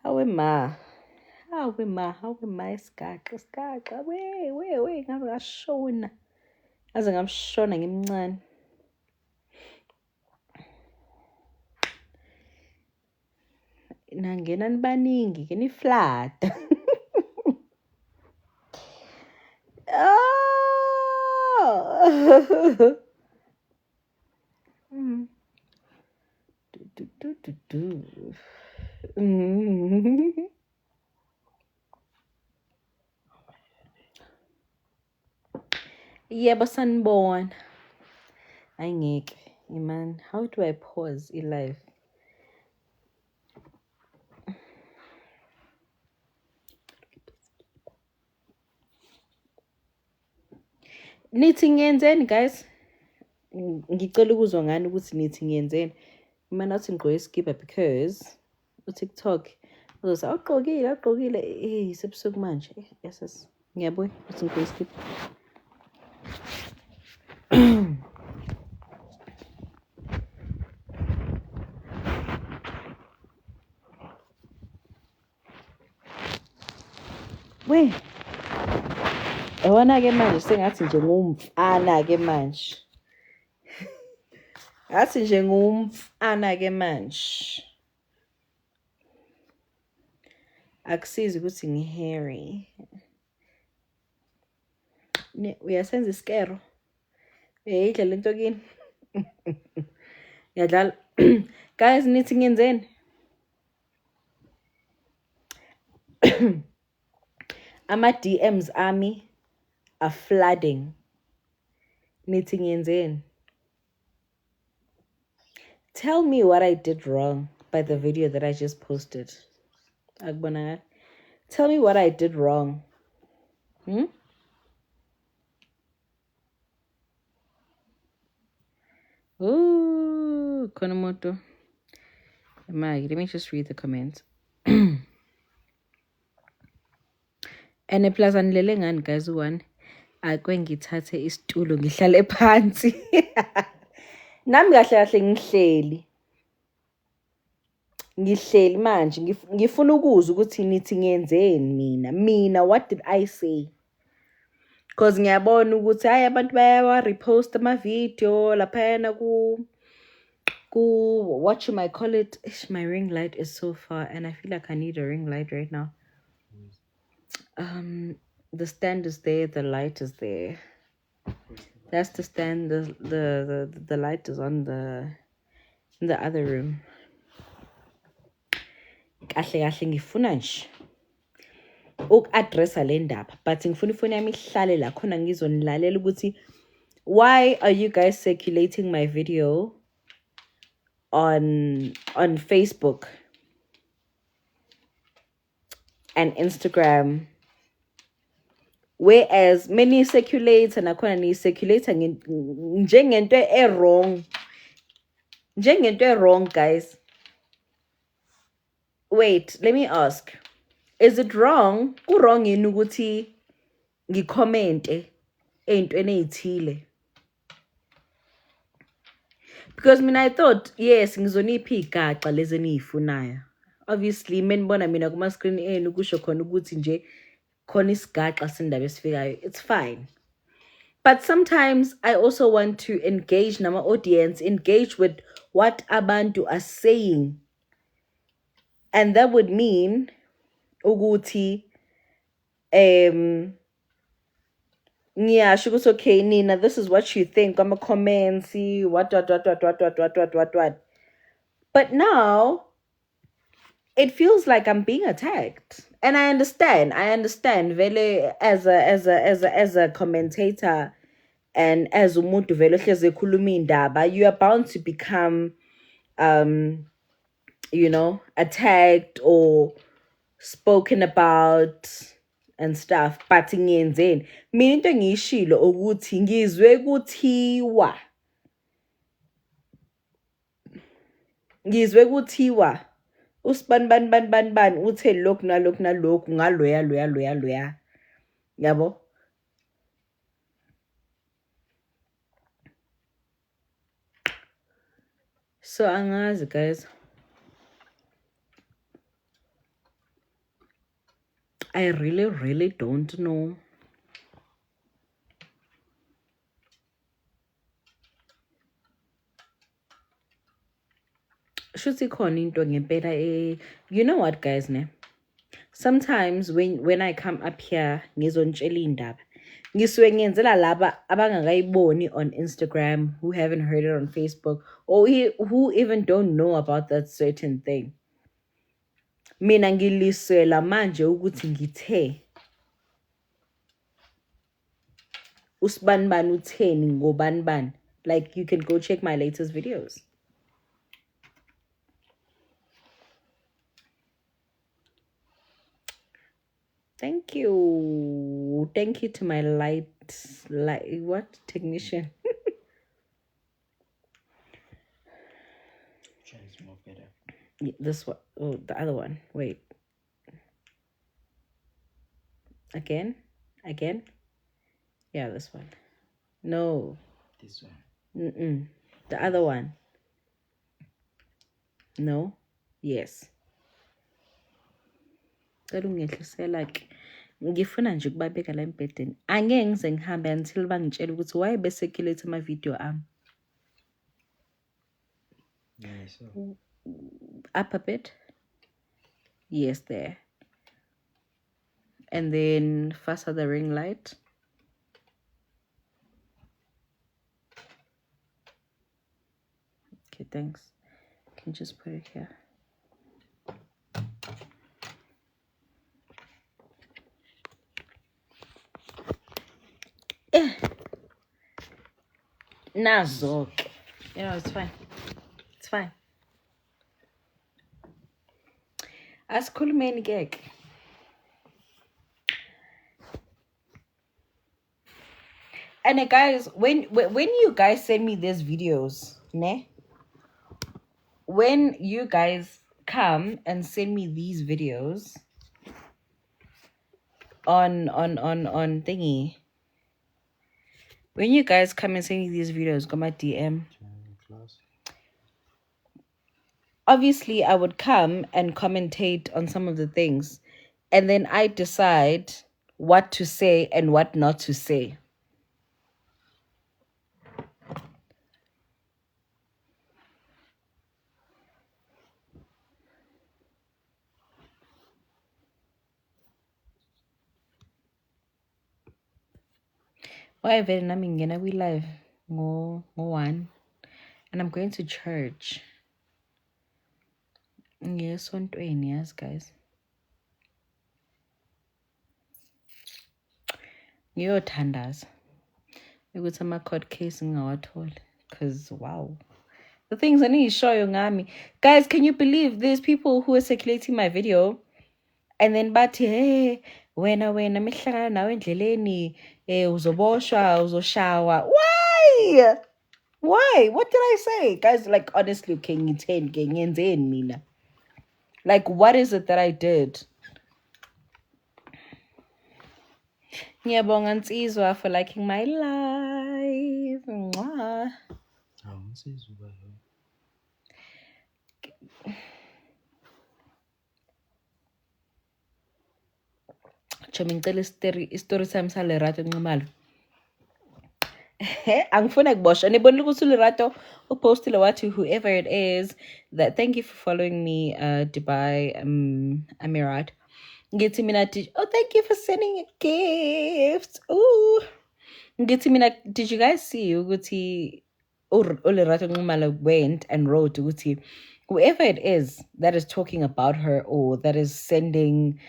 Hawe ma. Isigaxa. We, ngabe ngashona. Aze ngamshona ngimncane. Nangena nibaningi ke niflata. Oh. Yebo sanibona. Ayingeke. Man, how do I pause live? Nithi ngiyenzeni guys? Ngicela ukuzwa ngani ukuthi nithi ngiyenzeni. Mina nathi ngigqoke iskipa because uTikTok uzothi awugqokile sebusuku manje. Yes. Ngiyabuya uthi ngigqoke iskipa. We. Yabona ke manje sengathi nje ngumfana ke manje. Ngathi nje ngumfana ke manje. Akusizi ukuthi ngihairy. Uyasenza iskero. Uyayidla lento kini. Ngiyadlala. Guys, nithi ngiyenzeni? Ama DMs ami are flooding. Nithi ngiyenzeni? Tell me what I did wrong by the video that I just posted. Akubonakala. Tell me what I did wrong. Ooh, Konomoto. Maggie, let me just read the comments. And plus anilele ngani guys one. Akwe ngithathe isitulo ngihlale phansi. Nami kahle ngihleli. Ngihleli manje ngifuna ukuzwa ukuthi nithi ngiyenzeni mina what did I say? Because ngiyabona ukuthi hayi abantu bayawa repost ama video laphana ku what you might call it. My ring light is so far and I feel like I need a ring light right now. The stand is there, the light is there. That's the stand. The light is on in the other room. Kahle ngifuna nje uku-addressa le ndaba but ngifuna ifoni yami ihlale la khona ngizonilalela ukuthi why are you guys circulating my video on Facebook and Instagram, whereas many circulator nakhona ni circulator njengento wrong guys. Wait, let me ask, is it wrong wrong yini ukuthi ngicommente eyintweni ezithile? Because mina I thought yes ngizonipha igaxa lezi eniyifunayo. Obviously menibona mina kuma screen enu kusho khona ukuthi nje khona isigaxa sindaba esifikayo. It's fine. But sometimes I also want to engage nama audience, engage with what abantu are saying. And that would mean ukuthi ngiyasho ukuthi okay Nina, this is what you think. I'm a comments, what. But now it feels like I'm being attacked. And I understand vele as a commentator and as umuntu vele ohleze ekhuluma indaba, you are bound to become attacked or spoken about and stuff. But ngiyenzeni mina into engiyishilo ukuthi ngizwe kuthiwa usibani uthe lokhu nalokhu ngaloya yabo. So angazi guys. I really don't know. Shuthi khona into ngempela you know what guys ne? Sometimes when I come up here ngizontshela indaba ngisuke ngiyenzela laba abangakayiboni on Instagram, who haven't heard it on Facebook, or who even don't know about that certain thing. Mina ngilisela manje ukuthi ngithe usibanibani utheni ngobanibani. Like you can go check my latest videos. Thank you to my light what technician. More better. Yeah, this one. Oh, the other one. Wait. Again. Yeah, this one. No. This one. The other one. No. Yes. Ngifuna nje ukubabeka la embedeni. Angeke ngize ngihambe until bangitshela ukuthi why beseculate ama video ami. Yeah, so up a bit. Yes, there. And then faster the ring light. Okay, thanks. Can you just put it here? Nazok. You know, it's fine. It's fine. Asikhulumeni ke. And guys, when you guys send me these videos, ne? When you guys come and send me these videos on thingy, when you guys come and send me these videos, go my DM. Obviously, I would come and commentate on some of the things, and then I decide what to say and what not to say. Why then I'm gonna be live more one, and I'm going to church. Yes, 120 years, guys. Ngiyothandaza ukuthi ama-court case ngingawatholi, because wow, the things I need to show you ngami. Guys, can you believe there's people who are circulating my video and then bathi hey wena mihlangana nawe endleleni uzoboshwa uzoshawa. Why what did I say? Guys, like honestly, okay, ngiyenzeni mina? Like what is it that I did? Ngiyabonga Nsizwa for liking my live. Mwah. Nsizwa. Chomi ngicela story time sa Lerato Nxumalo. Angifuna kuboshwa. Nibonile ukuthi Lerato upostile wathi whoever it is that thank you for following me Dubai Amirat. Ngithi mina oh thank you for sending a gift. Ooh. Ngithi mina did you guys see ukuthi Lerato Nxumalo went and wrote ukuthi whoever it is that is talking about her or that is sending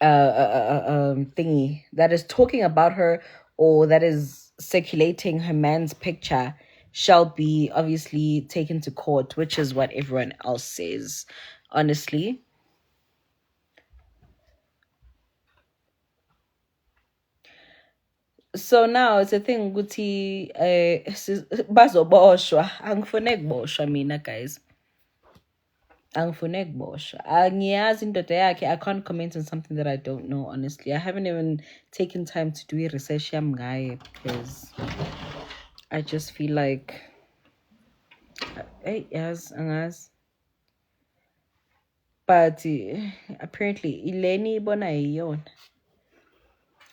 thingy that is talking about her or that is circulating her man's picture shall be obviously taken to court, which is what everyone else says, honestly. So now it's a thing ukuthi bazoboshwa. Angifune kuboshwa mina guys. Angifune kuboshwa. Angiyazi indoda yakhe. I can't comment on something that I don't know, honestly. I haven't even taken time to do research yami ngaye because I just feel like hey yes angazi. but apparently ileni ibona yiyona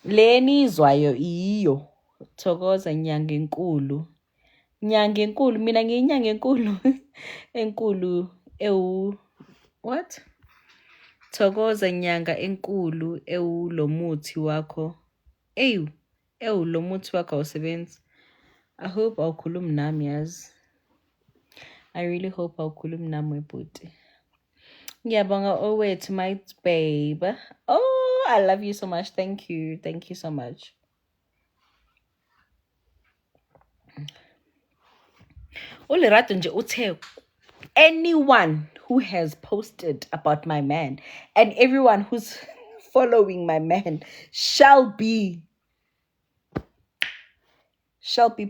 leni izwayo iyo thokoza nyanga enkulu mina ngiyinyanga enkulu enkulu what thokoza nyanga enkulu lo muthi wakho lo muthi wakho awusebenzi. I hope awukhulumi nami yazi. I really hope awukhulumi nami webhuti. Ngiyabonga owethu my babe. Oh, I love you so much. Thank you so much. uLerato nje uthe anyone who has posted about my man and everyone who's following my man shall be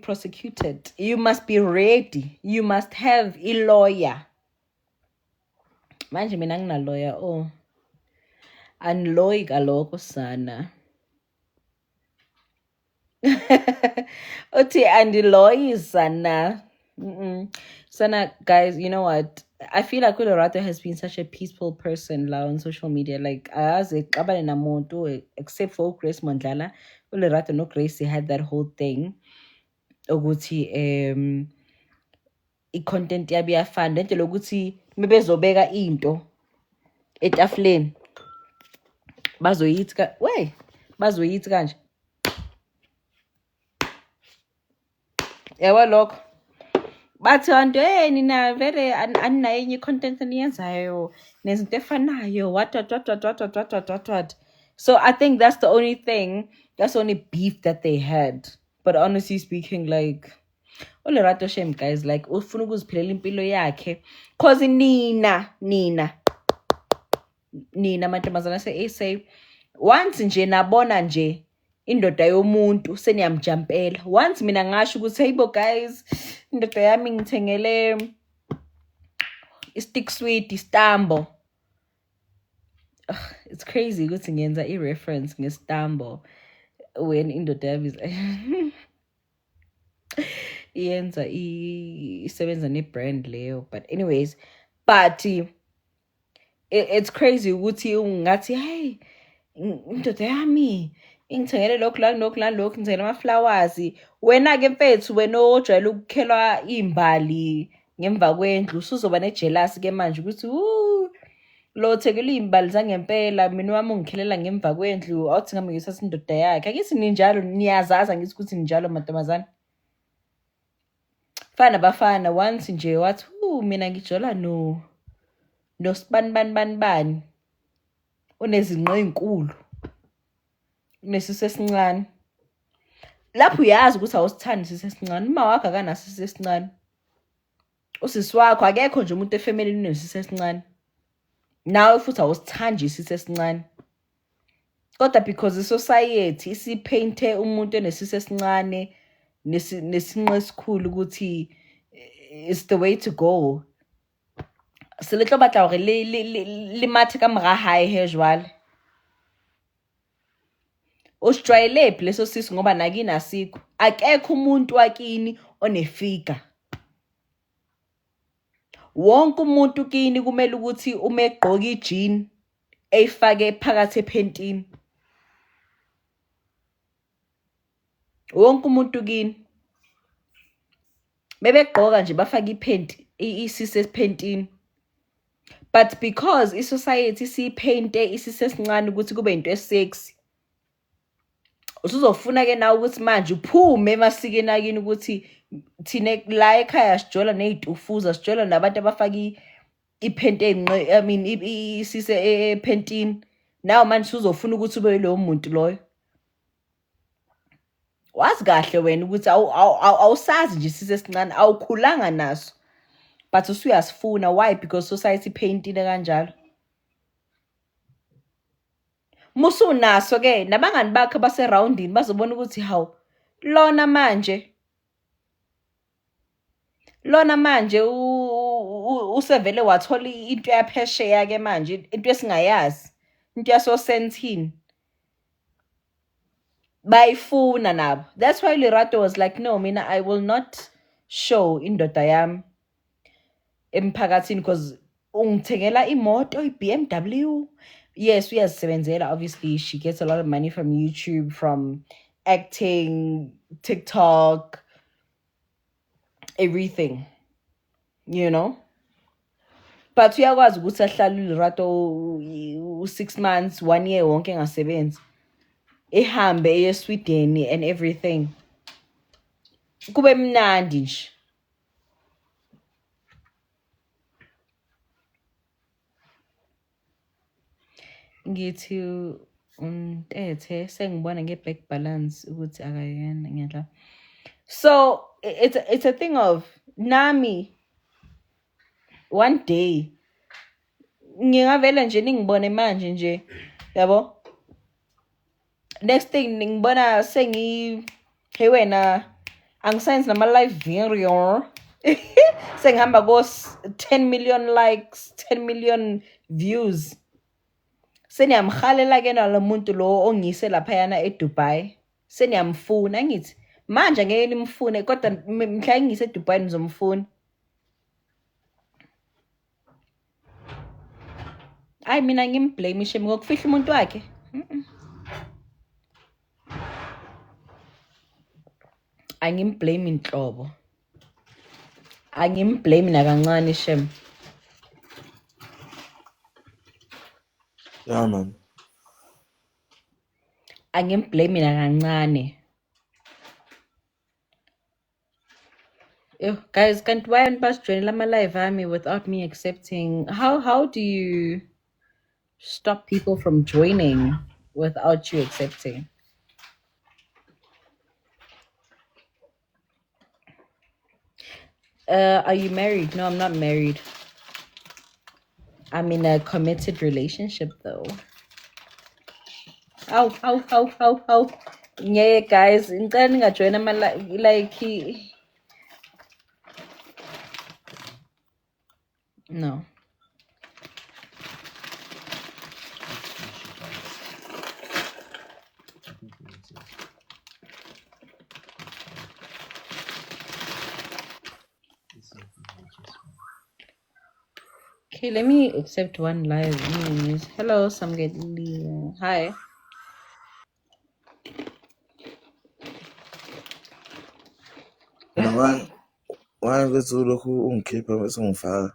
prosecuted. You must be ready. You must have a lawyer. Manje mina ngina lawyer anloyi kaloko sana. Uthi andiloyi sana. Sana, guys, you know what? I feel like uLerato has been such a peaceful person now on social media. Like, except for Grace Mondlala, uLerato no Grace had that whole thing. Ukuthi i-content yabi yafana lento lokuthi mebezobeka into etafuleni bazoyithi kanje yabo lokho bathi abantu nina vele aninayo enye content eniyenzayo nezinto efanayo what. So I think that's the only beef that they had. But honestly speaking, like uLerato shame guys, like ufuna ukuziphilela impilo yakhe cause nina mantombazana say once nje nabona nje indoda yomuntu seniyamjampela. Once mina ngasho ukuthi hey bo guys, indoda yami ngithengele stick sweet istambo. It's crazy ukuthi ngenza i-reference ngestambo when indoda yami yenza isebenza ne-brand leyo. But anyways, it's crazy ukuthi ungathi hey indoda yami ingithengele lokhu ngithengele ama-flowers. Wena-ke mfethu wena ojwayele ukukhelwa imbali ngemva kwendlu usuzoba ne-jealousy-ke manje ukuthi lo thekela imbali zangempela mina wami ungikhelela ngemva kwendlu awuthi ngami ngisasa indoda yakhe. Akithi ninjalo niyazaza ngithi ukuthi ninjalo mantombazana. Fana bafana once nje wathi mina ngijola no sibani unezinqe ezinkulu unesisu esincane. Lapho uyazi ukuthi awusithandi isisu esincane. Uma wakho akanaso isisu esincane. Usisi wakho akekho nje umuntu efamily unesisu esincane. Nawe futhi awusithandi isisu esincane. Kodwa because i-society isipainte umuntu onesisu esincane nesinqe esikhulu ukuthi it's the way to go. Se le tlo batla hore le mathe ka mora hae he jwale. Usijwayele phi leso sisu ngoba nakini asikho. Akekho umuntu wakini onefiga. Wonke umuntu kini kumele ukuthi uma egqoka ijini eyifake phakathi ephentini. Wonke umuntu kini bebegqoka nje bafaka iphenti isisu ephentini. But because i-society sipainte isisu esincane ukuthi kube into esexy, usuzofuna ke nawe ukuthi manje uphume emasikeni akini ukuthi thina la ekhaya sijola nezitufuza sijola nabantu abafaki iphente isisu ephentini. Nawe manje usuzofuna ukuthi ube lo muntu loyo. Wazi kahle wena ukuthi awusazi nje isisu esincane awukhulanga naso. But usuyasifuna. Why? Because society paintile kanjalo. Musu naso ke nabangani bakhe baseroundini bazobona ukuthi hawu lona manje usevele wathola into yaphesheya ke manje into esingayazi into yaso sentini bayifuna nabo. That's why Lerato was like no mina I will not show indoda yami emphakathini because ungithengela imoto i-BMW. Yes, uyazisebenzela. Obviously, she gets a lot of money from YouTube, from acting, TikTok, everything, you know. But uyakwazi ukuthi ahlale ulirato 6 months, 1 year wonke engasebenzi. Ehambe eSweden and everything. Kube mnandi nje. Ngithi untethe sengibona nge-back balance ukuthi akayena ngiyadla. So it's a thing of nami one day ngingavela nje ningibone manje nje yabo. Next thing ngibona hey wena angisense nama live video sengihamba ko 10 million likes, 10 million views. Seniyamhalela ke nalomuntu lo ongise lapha yana eDubai. Seniyamfuna ngithi manje ngeke nimfune kodwa mhla ngise eDubai nizomfuna. Ay mina ngimblame ishe ngokufihla umuntu wakhe. Angimblame inhlobo. Angimblame nakancane shem. Yeah, man. Angimblame nakancane. Guys, can't why and pass join lama live army without me accepting? How do you stop people from joining without you accepting? Are you married? No, I'm not married. I'm in a committed relationship though. Ow. Yeah, guys, ngicela ningajoin ama like no. Okay, let me accept one live. Hello, Samgeli. Hi. Why let's look who keep us on fire?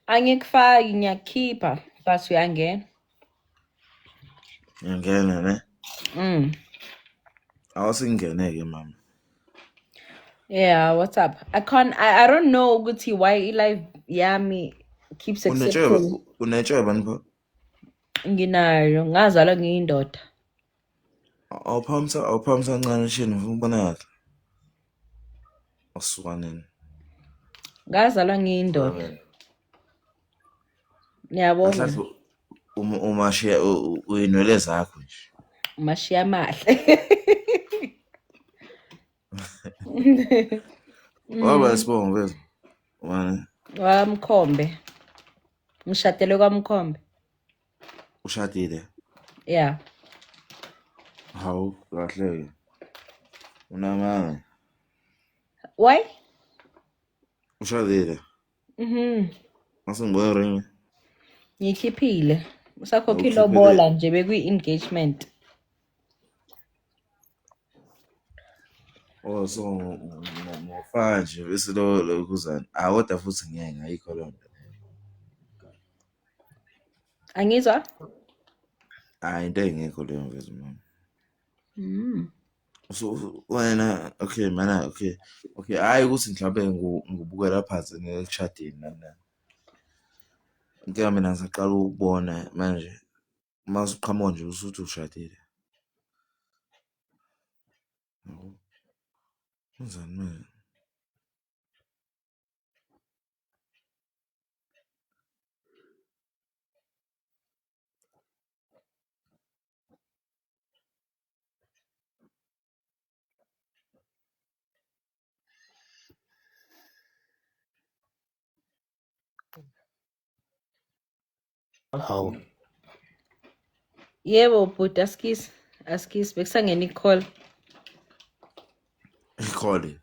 Angikufaki ngiyakhipha but uyangena. Ngene ne? Awusingene ke mama. Yeah, what's up? I don't know ukuthi why live yami keeps accepting. Unetsheba nipho? Nginayo, ngazalwa ngiyindoda. Awuphamisa ncane shini ubona kahle. Asukwaneni. Ngazalwa ngiyindoda. Ngiyabona. Umashiya uyinwele zakho nje. Mashiya mahle. Waba sibongo mfethu. Wani? Wamkhombe. Ngishadele kwaMkhombe. Ushadile? Yeah. Hawu kahle ke. Unamanga. Why? Ushadile? Masingibona ring. Ngikhiphile. Usakhophile lobola nje bekwi-engagement. Oh so ngofaka nje bese lo kuzana. Kodwa futhi ngeke ngayikho lonto. Angizwa? Into engekho leyo mfethu mama. So wena okay mana okay hayi ukuthi mhlawumbe ngibukela phansi ngekushadini nana. Ngeke mina ngisaqala ukubona manje masuqhamuka nje usuthi ushadile. Unzani manje? Hawu. Yebo bhuti askis bekusangena i-call. Ikhole.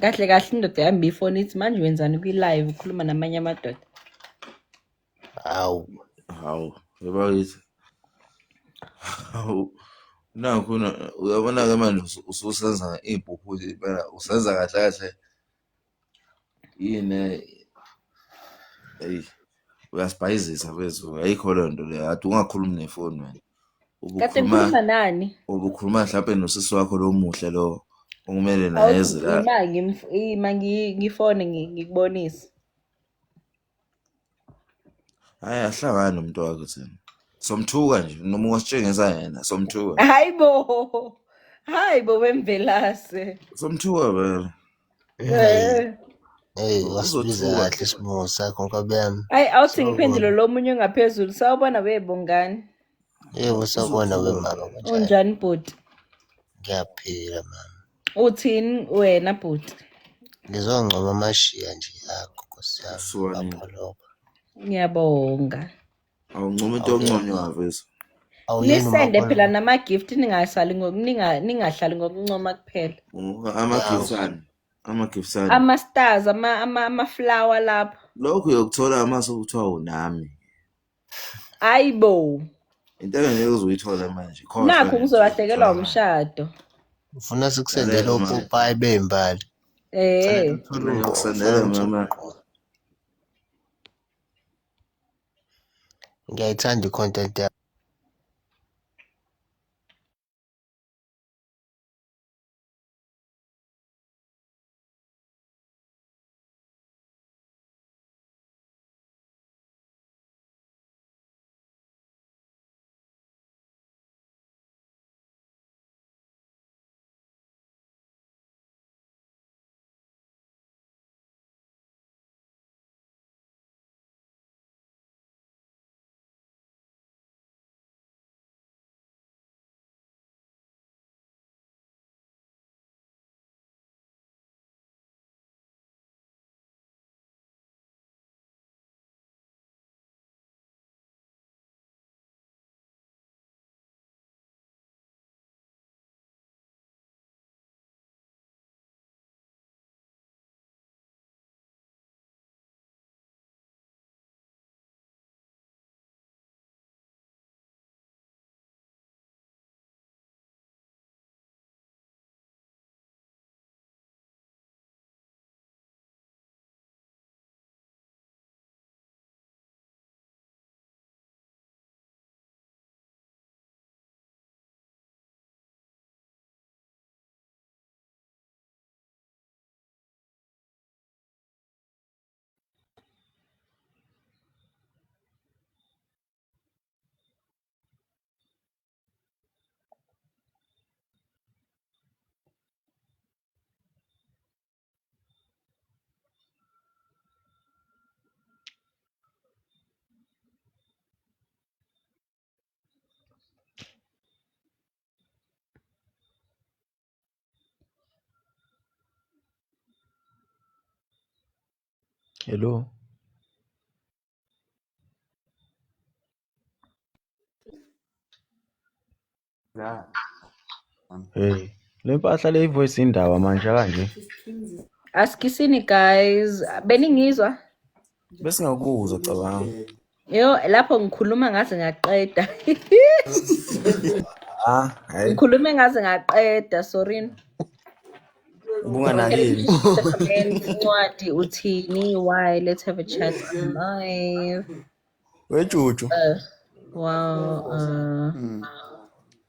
Kahle indoda yami ifoni ithi manje wenzani kwi-live ukhuluma namanye amadoda. Hawu. Hawu, yabakithi. Hawu. Nakho uyabona-ke manje ususenza iy'mpuphu impela usenza kahle kahle. Yini eyi uyasibhayizisa bethu ayikho leyo nto leyo kade ungakhulumi nefoni wena. Kade ngikhuluma nani? Ubukhuluma mhlawumpe nosisi wakho lo muhle lo okumele naye eze la. Ima ngifone ngikubonise. Hhayi ahlangani nomuntu wakho thina. Somthuka nje noma ungasitshengisa yena somthuka. Hayi bo wemvelase. Somthuka vele. Wasibiza kahle isibongo sakho nkabeyami. Hayi awuthi ngiphendule lo munye ongaphezulu sawubona webongani. Yebo sawubona wemama. Unjani bhuti? Ngiyaphila mama. Uthini wena bhuti? Ngizongcoma amashiya nje yakho Nkosi yami. Apholoka. Ngiyabonga. Awuncoma into yokunconywa vese. Nisende phela nama-gift ningahlali ngokuncoma kuphela. Ama-giftsani. Ama-stars, ama-flower lapho. Lokhu uyokuthola amase kuthiwa unami. Ayibo. Into engeke uzuyithola manje. Nakho ngizolahlekelwa umshado. Ufuna sikusendele opopayi bey'mbali. Ngiyakusendela mama. Ngiyayithanda i-content yakho. Hello. Hey, le mpahla le ivoice indaba manje kanje. Asikisini guys, beningizwa? Bese ngakuzwa cabanga. Yo, lapho ngikhuluma ngaze ngaqeda. Hayi. Ngikhulume ngaze ngaqeda, sorry. Ubunganakile. Incwadi uthini? Why? Let's have a chat live. Wejuju. Wow,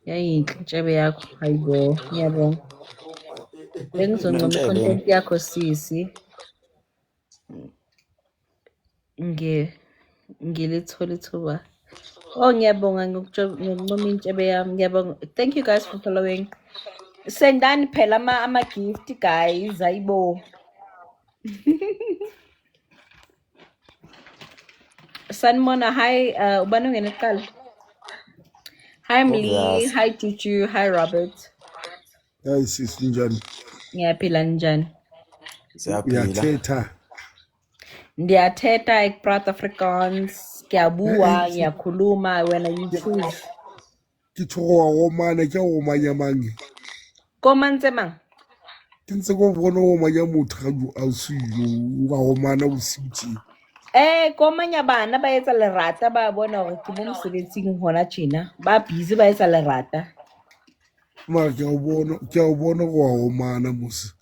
yayinhle intshebe yakho. Hayibo, ngiyabonga. Bengizoncoma i-content yakho sisi. Ngilithola ithuba. Oh, ngiyabonga ngokuncoma intshebe yami. Ngiyabonga. Thank you guys for following. Sendani phela ama-gift guys, hayibo. Sanmona, hi, ubani ungene kuqala? Hi Mli, hi Juju, hi Robert. Hayi sisi njani? Ngiyaphila njani? Uyathetha. Ndiyathetha ek-Proud Afrikaans, ngiyabua, ngiyakhuluma wena you choose. Ke tshoga go mana ke go manya mang. Ko mantse mang? Ke ntse go bona go manya motho ga a silo ga go mana o sitse. Komanya bana ba etsa lerata ba bona hore ke mo mosebetsing hona tjena. Ba busy ba etsa lerata. Mara ke a o bona go a omana mose.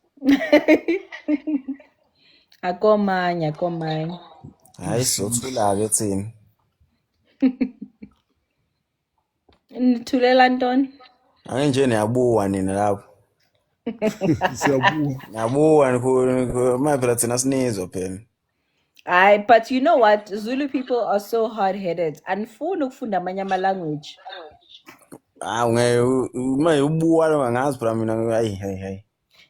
Akomanya. Hayi sothula-ke thina. Nithulela ntoni? Ake nje niyabuwa nina lapho. Siyabuwa. Niyabuwa manje phela thina sinizwa phela. But you know what? Zulu people are so hard-headed. Anifuni ukufunda amanye ama-language. Manje ubuwa lo ngazi phela mina hayi.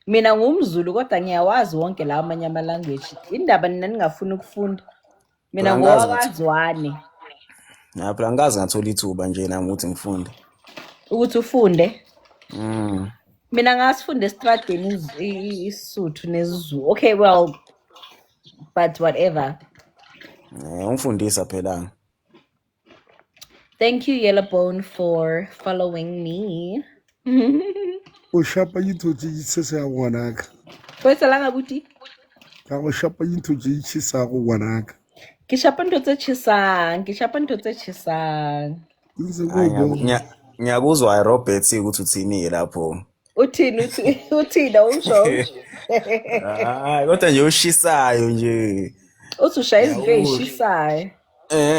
Mina ngumZulu kodwa ngiyawazi wonke lawo amanye ama-language. Indaba nina ningafuni ukufunda. Mina ngowakwaZwane. Phela ngikaze ngathola ithuba nje nami ukuthi ngifunde. Ukuthi ufunde? Mm. Mina ngasifunda esitradeni isiSuthu nesiZulu. Okay, well, but whatever. Ungifundisa phela. Thank you, Yellowbone, for following me. O shapa yintho tse di tshesa ngwanaka. Go etsalang abuti? Ka go shapa yintho tse di tshesa go ngwanaka. Ke shapa ntho tse tjhesang. Ngiyakuzwa Robert ukuthi uthini lapho. Uthini awusho? Kodwa nje ushisayo nje. Uthi ushaya izinto ezishisayo.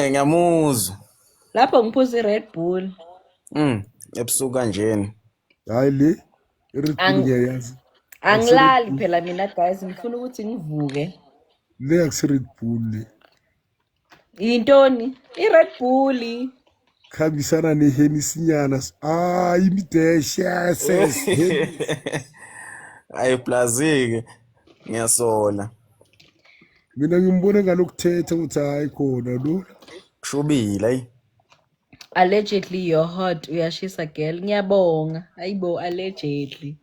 Ngiyamuzwa. Lapho ngiphuza iRed Bull. Ebusuku kanjeni. Hayi le iRed Bull ngiyayazi. Angilali phela mina guys, ngifuna ukuthi ngivuke. Le akusiRed Bull le. Yintoni? iRed Bull. Khambisana neHennessy nyana. Imidesha ses. Hayi plazike. Ngiyasola. Mina ngimbone ngalokuthetha ukuthi hayi khona lo. Kushubile hayi. Allegedly you're hot, uyashisa girl. Ngiyabonga. Hayibo allegedly.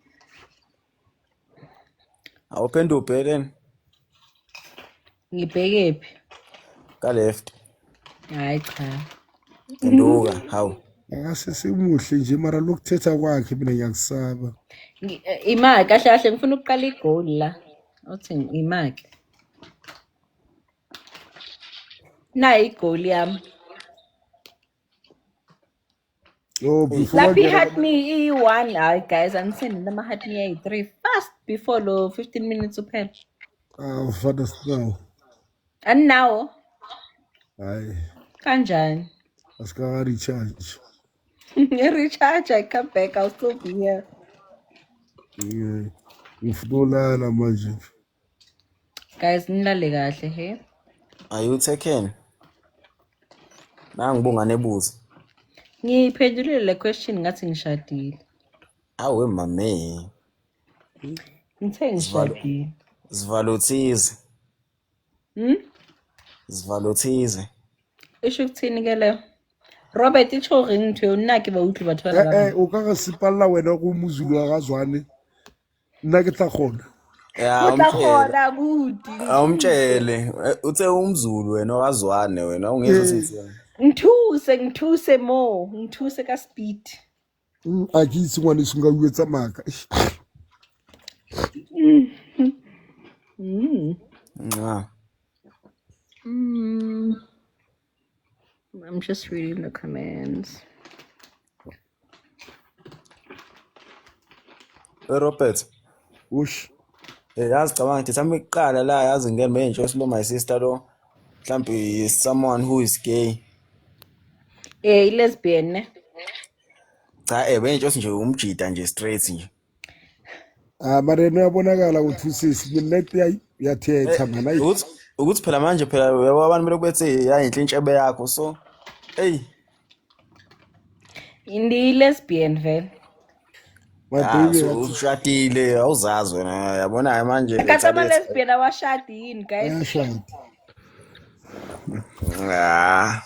Awuphenduka ubhekene. Ngibhekephi? Ka left. Hayi cha. Nduka, hawu. Akasisemuhle nje mara lokuthetha kwakhe mina ngiyakusaba. Imaki kahle ngifuna ukuqala igoal la. Uthi imaki. Nayi igoal yami. Laphi had me E1 guys, I'm sending them had me A3 fast before lo 15 minutes uphela. Father now. And now Hayi. Kanjani? Asika recharge. Recharge, I come back, I'll still be here. Ngifuna manje. Guys, nilale kahle he. Are you taken? Nangibunga nebuza. Ngiphendulile le question ngathi ngishadile. Awe mame. Ngithe ngishadile. Sivalothize. Sivalothize. Isho ukuthini ke leyo? Robert icho ring ntwe unaki ba utlwe batho ba la. O ka ga sipalla wena go muzulu wa gaZwane. Nna ke tla khona. Khona buti. Awumtshele uthe umZulu wena waZwane wena ungezwe sithi. Ngithuse mo, ngithuse ka speed. A ke itse ngwane se nga uetsa maka. I'm just reading the comments. Robert. Ush. Yazi cabanga ngithi thami iqala la yazi ngene manje lo my sister lo mhlambi someone who is gay. Lesbian ne? Cha benje nje umjida nje straight nje. Mara uyabonakala ukuthi usisi mina yathetha mana. Ukuthi phela manje phela abantu belokubethi yayinhle intshebe yakho so hey. Indi lesbian vele. Ushadile awuzazi wena yabona manje akathi ama lesbian awashadi yini guys?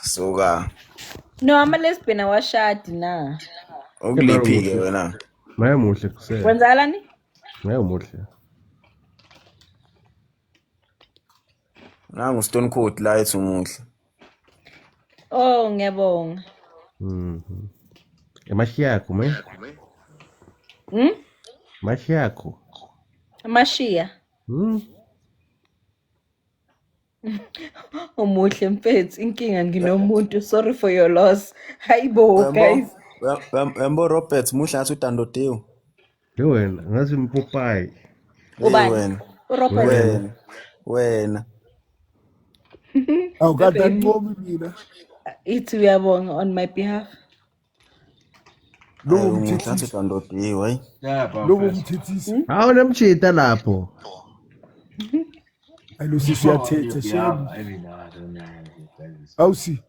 Suka. No, ama lesbian awashadi na. Ukuliphi ke wena? Maye muhle kusena. Wenzalani? Maye muhle. Nangu Stone Cold la ethu muhle. Oh, ngiyabonga. Emashi yakho me? Mashi yakho. Amashiya. Umuhle mfethu, inkinga nginomuntu. Sorry for your loss. Hayibo guys. Wembo Robert muhle ngathi udandodewu. Ke wena ngathi Mpopayi. Hey Ubani? wena. uRobert. Wena. awukade anqomi mina Ithi uyabonga on my behalf. lobo Hayi ngathi mthethisi udandodewu hayi. lobo mthethisi Hawu nemchita lapho. alo sisi uyathetha shem awusi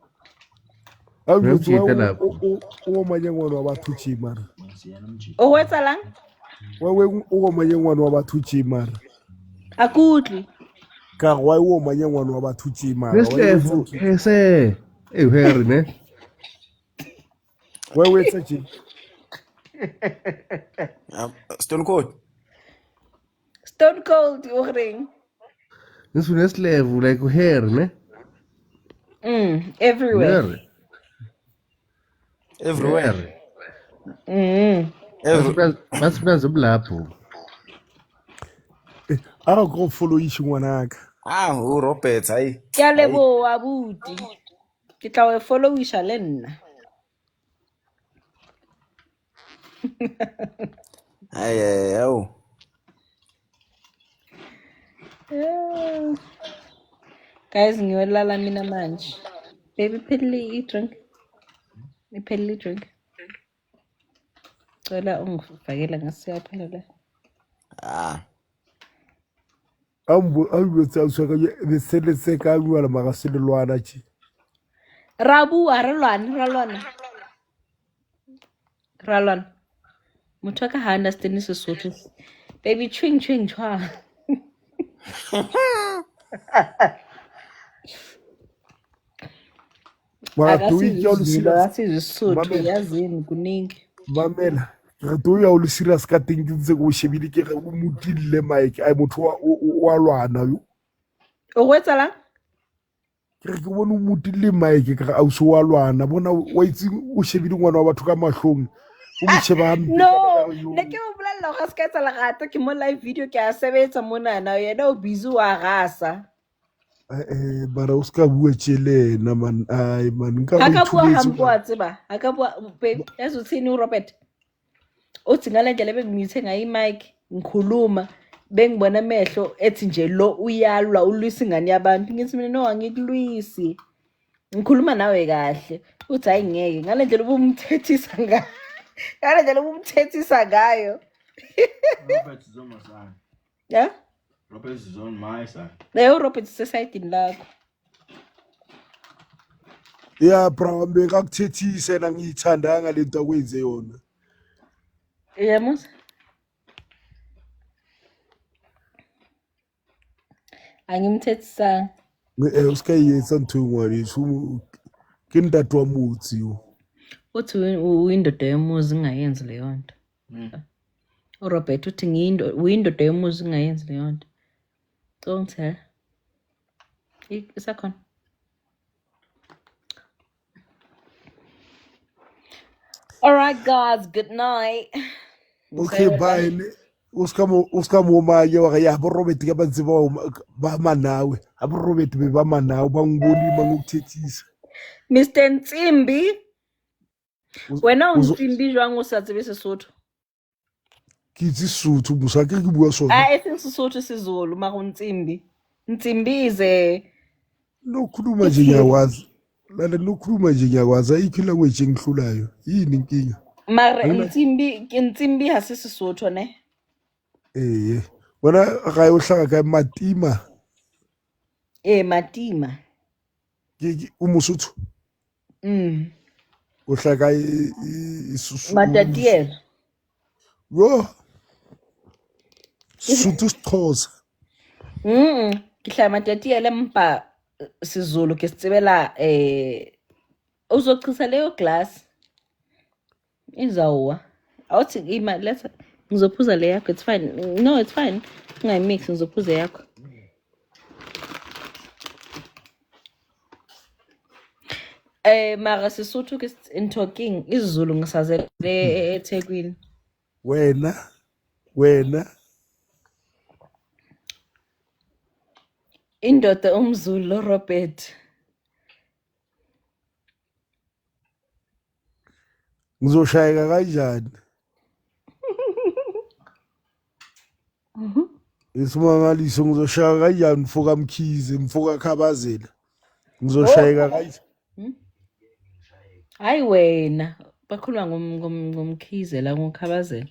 Uyamjita lapho. uwomanye ngwana wabathuji mara Owetsa lang? wewe uwomanye ngwana wabathuji mara Akudli. ka wa uwomanye ngwana wabathuji mara Neslevu hese. Harry ne. wewe etsa je Stone Cold. Stone Cold uring. Nisu Neslevu like Harry ne. Everywhere. Harry. Everywhere. Basipenza lapho. akafollow ishi ngwanaka uRobert hayi. Ke a leboha abuti. Ke tla o followisha le nna. Hayi yawo. Guys, ngiyolala mina manje. Baby, phelile i-drink. Iphelile i-drink. Cela ungifakela ngasiyaphelele. ambotsa usaka besele se ka bua la magaselelwana je Rabua, ralwana. Motho ka ha understand Sesotho. Baby, chwing chwa. Akasizi Sesotho yazini kuningi. mamela re to ya o le serious ka teng ke ntse go shebile ke ge o motile mike ai motho wa lwana yo O gwetsa lang? ke re ke bone o motile mike ka au se wa lwana bona wa itse o shebile ngwana wa batho ka mahlong o mo sheba hampe No, ne ke o bolella ga se ka etsa legata ke mo live video ke a sebetsa mona na yena o busy wa gasa. bara o ska bua tshele na man ai man nka Ha ka bua hampo a tseba. Ha ka bua babe yazi uthini uRobert? Uthi ngale ndlela bengimyithe ngayi mic ngikhuluma bengibona amehlo ethi nje lo uyalwa ulwisa ingane yabantu ngithi mina no angikulwisi. Ngikhuluma nawe kahle. Uthi hayi ngeke ngale ndlela ubumthethisa ngayo. Ngale ndlela ubumthethisa ngayo. Robert is on my side. Yeah? Robert is on my side. Leo Robert sesayidini lakho. ya bra mbeka kuthethise na ngiyithandanga lento akwenze yona Yemos. Angimthethisa. uska yetsa ntho ngwane shu ke ntate wa motsi yo Uthi uyindoda yomuzi ingayenzi leyo nto. uRobert uthi uyindoda yomuzi ingayenzi leyo nto. Don't tell. Isakhona. All right, guys. Good night. okay bye uska mo manye wa ya bo Robert ka bantse ba manawe abo Robert be ba manawe ba ngiboni mangukuthethisa Mr. Ntsimbi. Wena uNtsimbi jwang o sa tsebe Sesotho? ke itse Sotho musa ke bua sona Eseng Sesotho siZulu mara uNtsimbi. Ntsimbi is nokhuluma nje ngiyakwazi lana nokhuluma nje ngiyakwazi ayikho language engihlulayo yini inkinga mara Ntsimbi ha se Sesotho ne? wena ga yo hlaga ka Matima Matima. ke o Mosotho o hlaga isusu Matatiele. yo Sotho Xhosa Ke hlaya Matatiele mpa siZulu ke sitsebela uzochisa leyo glass izawuwa awuthi ima let's ngizophuza le yakho it's fine no it's fine ngayimix ngizophuza yakho mara Sesotho ke in talking isiZulu ngisazele eThekwini wena Indoda umZulu Robert. Ngizoshayeka kanjani? Isimangaliso ngizoshayeka kanjani mfoka Mkhize, mfoka Khabazela. Ngizoshayeka kanjani? Hayi wena. Bakhuluma ngomkhize la ngokhabazela.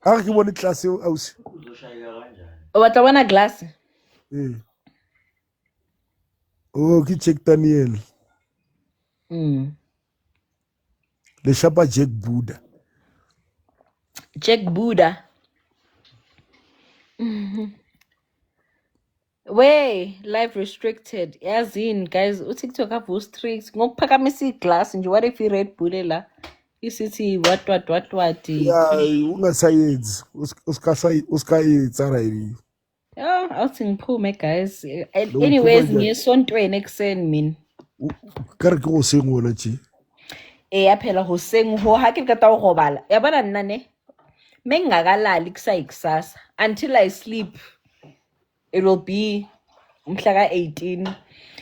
Akibona iclass awusi. Batla bona glass. Oh, ki Jack Daniel. Le shapa Jack Buddha. Jack Buddha. Way live restricted. Yazini guys, uTikTok have strict. Ngokuphakamisa iglass nje what if Red Bull la? Isithi what. Yeah, ungasayenzi. Uskayenzi already. Oh, awuthi ngiphume guys. Anyways, ngiyesontweni ekuseni mina. Kare ke go sengona nje. Yaphela hoseng ho ha ke kata ho robala. Yabona nna ne? Mengakalali kusasa until I sleep. It will be umhla ka-18.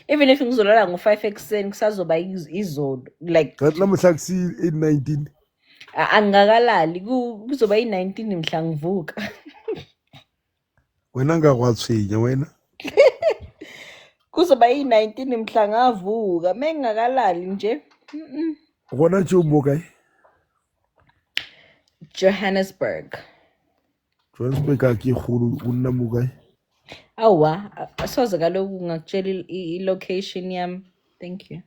Even if ngizolala ngo-5 ekuseni kusazoba izolo like Kanti namhla kusi 19. angakalali kuzoba i-19 mhla ngivuka. Wena ngakwathwenya wena. Kuzoba i-19 mhla ngavuka mengakalali nje. Gona nje umoka. Johannesburg. Johannesburg akihulu unamuka. Awa, soze kaloku ngakutshela i-location yami. Thank you.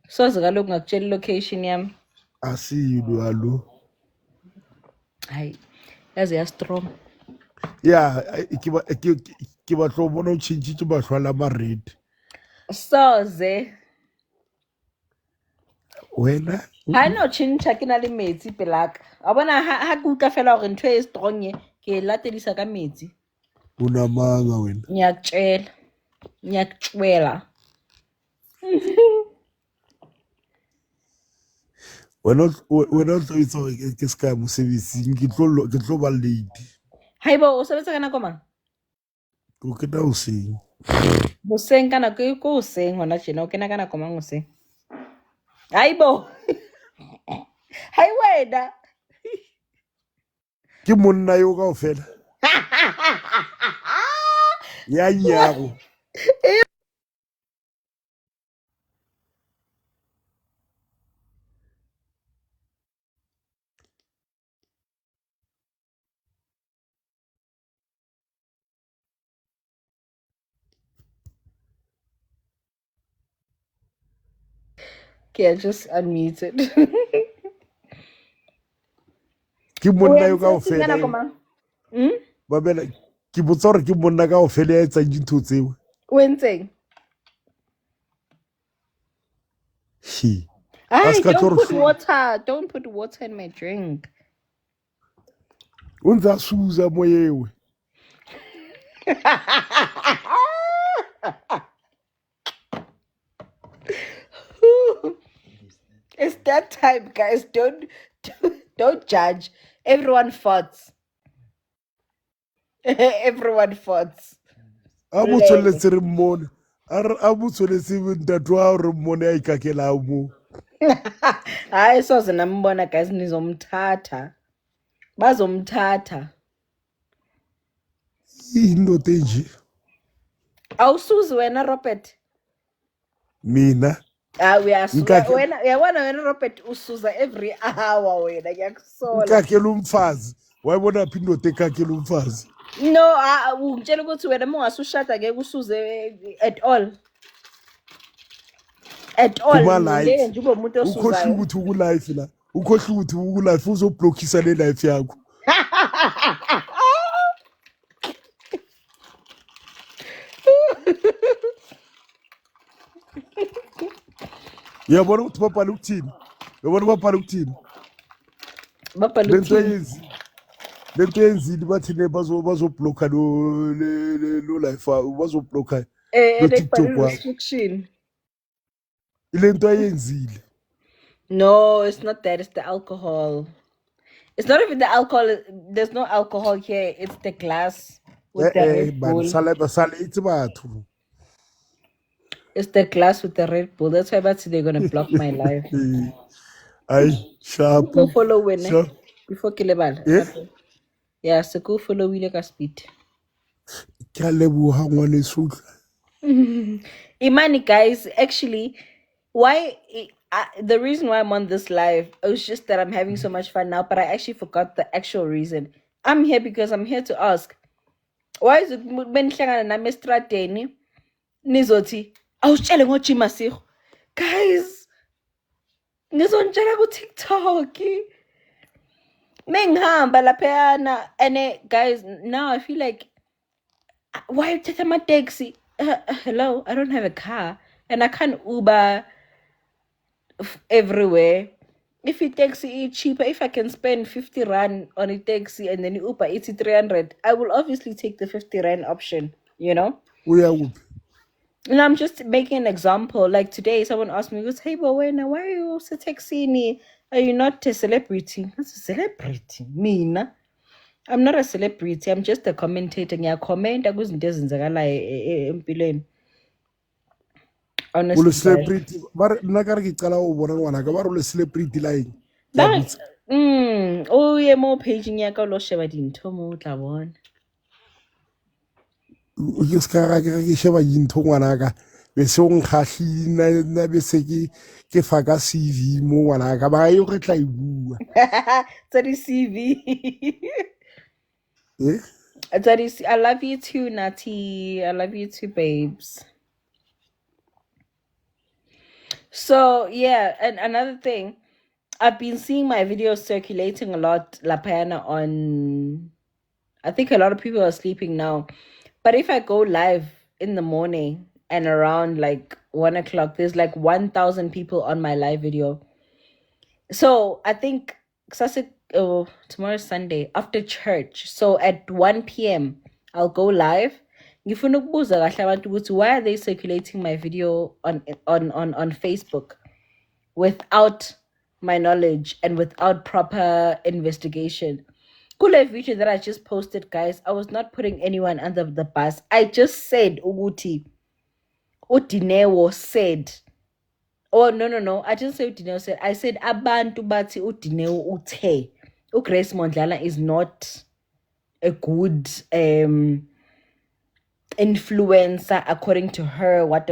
Soze kaloku ngakutshela i-location yami. Asiyilo alo. Hayi, yaze ya strong. Yeah, ke ba tlo bona o tshintshitse bahlwala ma red. Soze. Wena Ha no chincha ke na le metsi pelaka. A bona ha ke utlwa fela hore ntwe e strong ye ke latedisa ka metsi. unamanga wena. Ngiyakutshela. Wena o tlo itse hore ke ska mosebetsing ke tlo ba late. Haibo o sebetsa kana koma? O ke ta o seng. Boseng kana ke ko seng hona tjena o kena kana koma ngose. Haibo. Hai wena. Ke monna yo kaofela. Ya nyago. Okay, I just unmuted. Ke monna yo kaofela. Babela ke botsa hore ke monna kaofela ya etsang dintho tseo. Wenzeng? He. Hey, don't put water in my drink. Unza suza moyewe. It's that time, guys. Don't judge. Everyone fights. Everyone fights. Abutsweletse re mmone. Abutsweletse ntatwa hao re mmone a ikakela mo. Hayi soze nambona guys nizomthatha. Bazomthatha. Indoda enje. Awusuzi wena Robert. Mina. Wena Robert usuza every hour wena ngiyakusola. Ikakela umfazi. Wayibona phi indoda ekakela umfazi? No, ungitshela ukuthi wena mongasushada ngeke usuze at all. At all. Nje ube umuntu osuzayo. Ukhohle ukuthi uku life la. Ukhohle ukuthi uku life uzoblockisa le life yakho. Yabona ukuthi babhala ukuthini? Yabona babhala ukuthini? Babhala ukuthini? Lento yenzile bathi ne bazoblocker lo life bazoblocker lo TikTok restriction. Lento yenzile. No, it's not that, it's the alcohol. It's not even the alcohol. There's no alcohol here. It's the glass with the Red man, Bull. it's batho. It's the glass with the Red Bull. That's why they're gonna block my life. Ay, sharp. Go follow when Sharp. before Kilebal. Eh? Yeah, so go follow Wile ka speed. Ke a leboha ngwaneso. Imani, guys, actually, the reason why I'm on this live, it was just that I'm having so much fun now, but I actually forgot the actual reason. I'm here because I'm here to ask, why is it benihlangana nami estradeni nizothi awusitshele ngojima Siko? Guys, ngizontshela ku TikTok. Mengihamba laphayana, and guys, now I feel like, why you take my taxi? Hello, I don't have a car and I can't Uber everywhere. If a taxi is cheaper, if I can spend 50 rand on a taxi and then Uber it's 300, I will obviously take the 50 rand option, you know? And I'm just making an example. Like today, someone asked me, "Hey, but why are you also taxi? Are you not a celebrity?" That's a celebrity. Me, I'm not a celebrity. I'm just a commentator. Yeah, comment. Honestly, celebrity. Celebrity line. Oh yeah, more paging ya ka lo sheba dintho mo tla bona. Ke ska ke sheba dintho ngwanaka be se o nkgahlile na be se ke fa ka CV mo ngwanaka ba yo re tla ibua. Tsa di CV. Eh? I love you too, Nati. I love you too, babes. So yeah, and another thing, I've been seeing my videos circulating a lot, Lapayana, on, I think a lot of people are sleeping now. But if I go live in the morning and around like 1 o'clock, there's like 1,000 people on my live video. So I think tomorrow's Sunday after church. So at 1 p.m. I'll go live. Why are they circulating my video on Facebook without my knowledge and without proper investigation? Kule video that I just posted, guys, I was not putting anyone under the bus. I just said Uguti. Udinewo said. Oh no. I didn't say Udinewo said. I said abantu bathi Udinewo uthe. Grace Mondlana is not a good influencer according to her. What.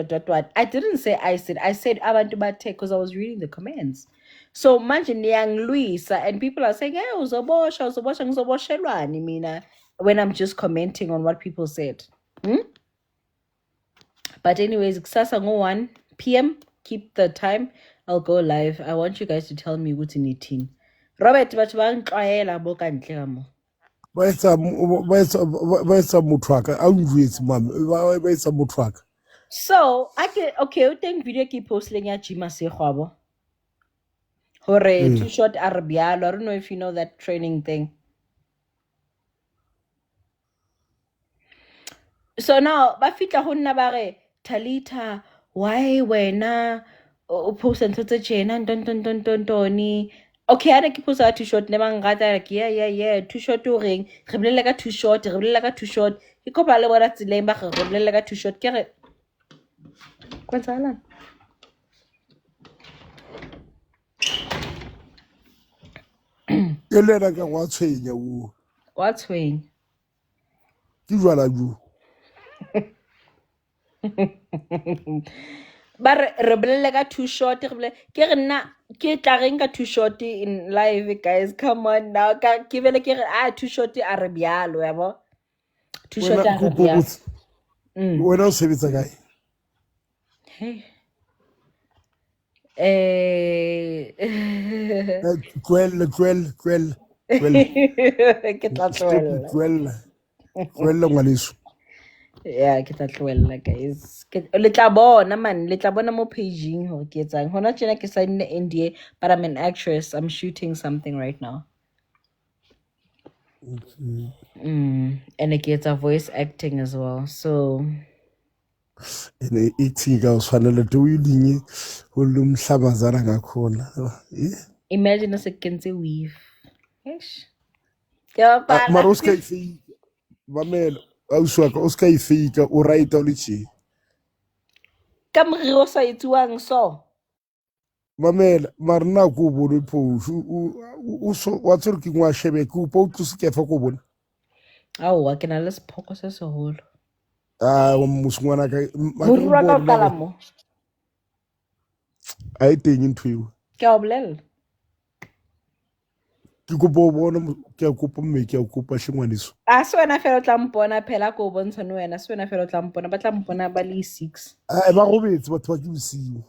I didn't say I said abantu bathe because I was reading the comments. So imagine young Luisa and people are saying, "Hey, uzoboshelwani mina," when I'm just commenting on what people said. But anyways, kusasa ngo 1 p.m. Keep the time. I'll go live. I want you guys to tell me what's in it. Robert, batho ba ntlwaela bo ka ntle ka mo. Ba etsa motho a utlwetse mama ba etsa motho. So I can o teng video ke postleng ya Jima Segwabo. Hore too short arabialo. I don't know if you know that training thing. So now ba fitla ho nna ba re Talita, why wena o post ntho tse tjena tontoni. Okay, I ke post too short ne ba ngata ke yeah too short o reng re bolela ka too short ke kopa le bona tseleng ba re bolela ka too short ke re kwentsahala. Elena ka wa tshwenya o. Wa tshwenya. Ke jwala ju. But re bolela ka too short ke re nna ke tla reng ka too short in live, guys. Come on now. Ke bele ke re too short a re bialo ya bo. Too short a re bialo. Wena o sebetsa kae? Hey. Kwel. Ke tla tloela. Kwel ngwaneso. Yeah, ke tla tloela, guys. Le tla bona man, le tla bona mo paging hore ke etsang. Hona tjena ke signed the NDA, but I'm an actress. I'm shooting something right now. And ke etsa voice acting as well. So ene ithiga ufanele to uyidinye olumhlabazana ngakhona. imagine a second weave. Eish. Ke a bapala. Mara o ska e fake. Mamela, ausi wa ka o ska e fake o right o le tje. Ka moriri o sa etsuwang so. Mamela, mara nna ko bone phofu o so wa tsere ke ngwa shebe ke upa o tlose ke fa ko bone. Aowa ke na le sephoko se seholo. Wa mosungwana ka Moriri wa ka o qala mo. a e teng ntho eo. Ke a o bolella. Ke kopa o bona ke a kopa mme ke a kopa shengwaneso. A se wena fela o tla mpona phela ko bontsha no wena se wena fela o tla mpona ba tla mpona ba le 6. Ba robetse batho ba ke bosiu.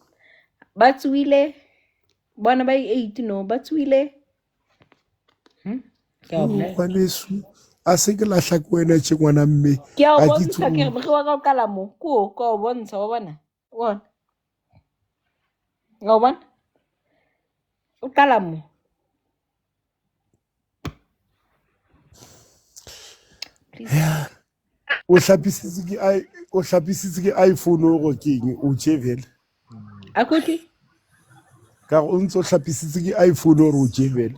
Ba tsuile bona ba 8 no ba tsuile. Ke a o bolella. Ngwaneso a se ke lahla ke wena tje ngwana mme. Ke a o Ha ke bontsha ke tswe- re wa ka o qala mo. Ko o bontsha wa bona. Wa. Wa bona? O qala mo. o hlapisitse ke iPhone o go keng o tje vele. Akuthi? Ka o ntse o hlapisitse ke iPhone o re o tje vele.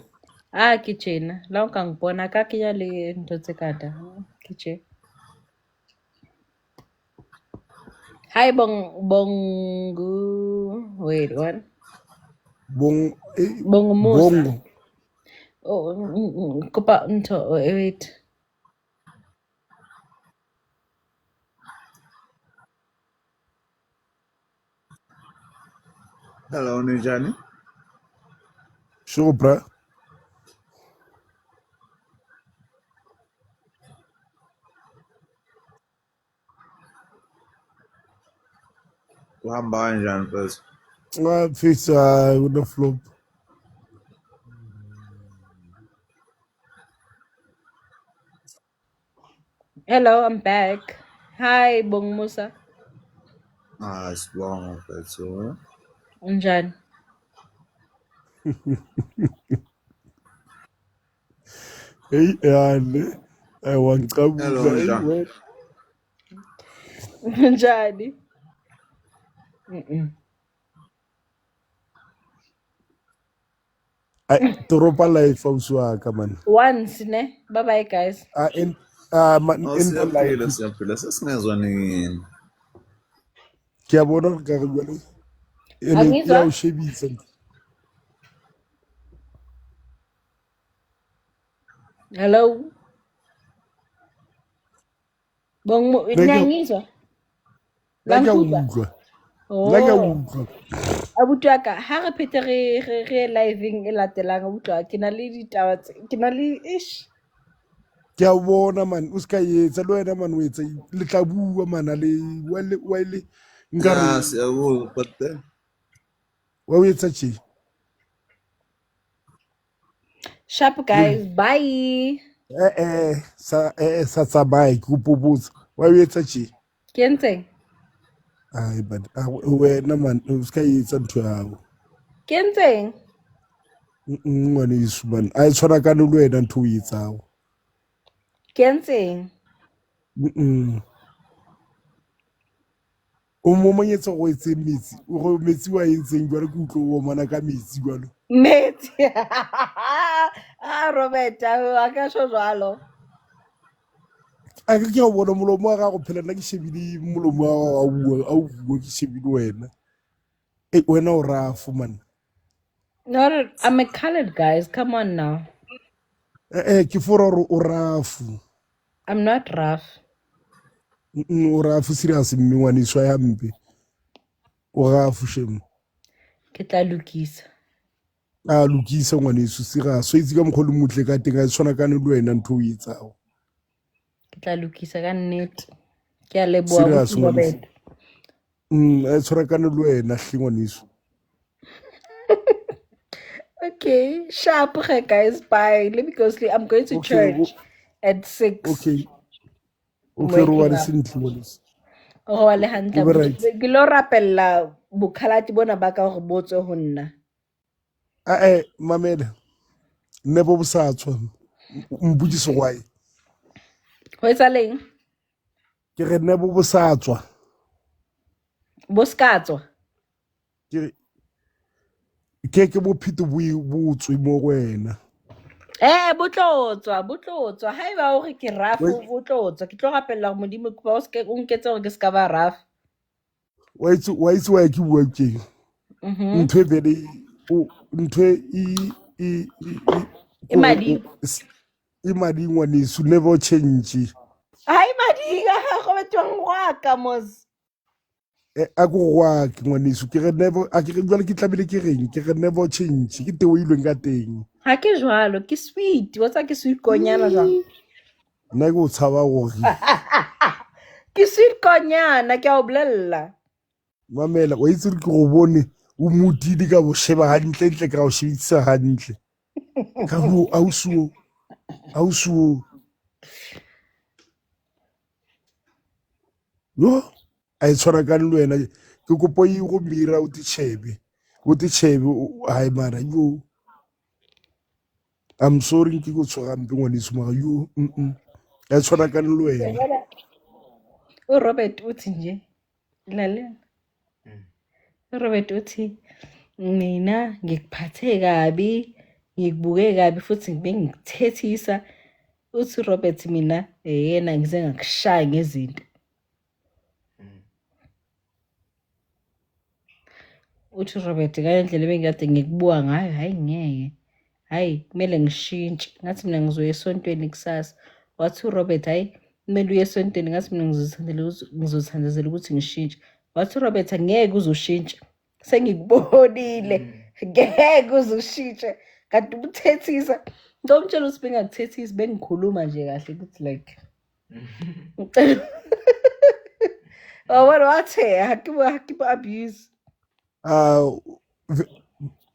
Ke tjena la o ka ngpona ka kenya le ntho tse kata ke tje. Hi bongo wait what? Bongo Musa. Bongo. Oh kopa ntho wait. Hello, Nijani. Sure bra. Uhamba kanjani mfethu? Face una flop. Hello, I'm back. Hi Bongo Musa. Sibonga mfethu. Unjani? Hey yane. Wangicabula Hello, Nja. anyway. Unjani? Toropa life ausi wa ka man. Once ne. Bye bye guys. In the life. Siyaphila sesingezwa nini. Ke a bona ka re jwale. Angizwa? Ya o shebisa. Hello. Bongo ngiyangizwa. La ke a Langizwa? utlwa. La ke a utlwa. Abuti wa ka ha re phete re living e latelang abuti wa ke na le ditaba ke na le ish. Ke a bona man o ska etsa le wena man o etsa le tla bua man le wa ile nkare Siyabonga but then wa o etsa tje. Sharp guys, bye. Sa tsamaya ke popotsa wa o etsa tje. Ke ntse? Ai but wena man o ska etsa ntho ya hao. Ke ntse? Ngwane isu man a tshwana ka le wena ntho o etsang. Ke ntse? O mo monyetsa go etse metsi o go metsi wa entseng jwale ke utlo o mana ka metsi jwalo. Metsi. Robert a ka sho jwalo. A ke a bona molomo wa gago phela nna ke shebile molomo wa gago a bua ke shebile wena. Wena o rafu man. No, I'm a colored guys. Come on now. Ke fora o rafu. I'm not rough. O rafu serious mme ngwane swa ya mpe. O rafu shem. Ke tla lokisa. Lokisa ngwane su serious. So itse ka mogolo motle ka teng a tshwana ka le wena ntho o etsang. Ke tla lokisa ka nnete. Ke a leboa go Robert. A tshwana ka le wena hlengwane su. Okay, sharp guys. Bye. Let me go sleep. I'm going to church at 6. Okay. Okay, Rowan sentle ngwane. Oh, wa le hantle. Ke lo rapella bokhalati bona ba ka go botse ho nna. Mamela. Nebo bosatswa. Mbudise why. Ho etsa leng? Ke re nebo bosatswa. Boskatswa. Ke bophito botswe mo wena. Botlotswa. Haeba o re ke rough, botlotswa. Ke tlo rapella hore Modimo kopa o nketse hore ke ska ba rough. wa itse why ke bua keng ntho e very ntho E mading. e mading ngwaneso never change Hai mading a go betwang ngwaka mos. a go goa ke ngwaneso ke re never a ke re jwale ke tlamile ke reng ke re never change ke teo ilweng ka teng Ha ke jwalo, ke sweet. Wa tsa ke sweet konyana jwang? nna ke o tshaba gore Ke sweet konyana ke a o bolella. mamela wa itse ke go bone o modidi ka bo sheba hantle ntle ka go shebisa hantle ka bo ausuo yo a e tshwana ka le wena ke kopo e go mira o te chebe hai mara yo I'm sorry ke go tshwara mpe ngwaneso mara yo a e tshwana ka le wena O Robert uthi nje. Lalela. Robert uthi mina ngikuphathe kabi, ngikubuke kabi futhi ngibe ngikuthethisa. Uthi Robert mina yena ngize ngakushaya ngezinto. Uthi Robert ngale ndlela bengikade ngikubuka ngayo hayi ngeke. Hayi kumele ngishintshe. Ngathi mina ngizoya esontweni kusasa. Wathi Robert hayi kumele uye esontweni ngathi mina ngizothandazela ukuthi ngishintshe. Wathi Robert angeke uzoshintsha. Sengikubonile. Ngeke uzoshintsha. Kanti ukuthethisa. Ngomtshela ukuthi bengakuthethisi bengikhuluma nje kahle ukuthi like. Wena wathi hakiba abuse.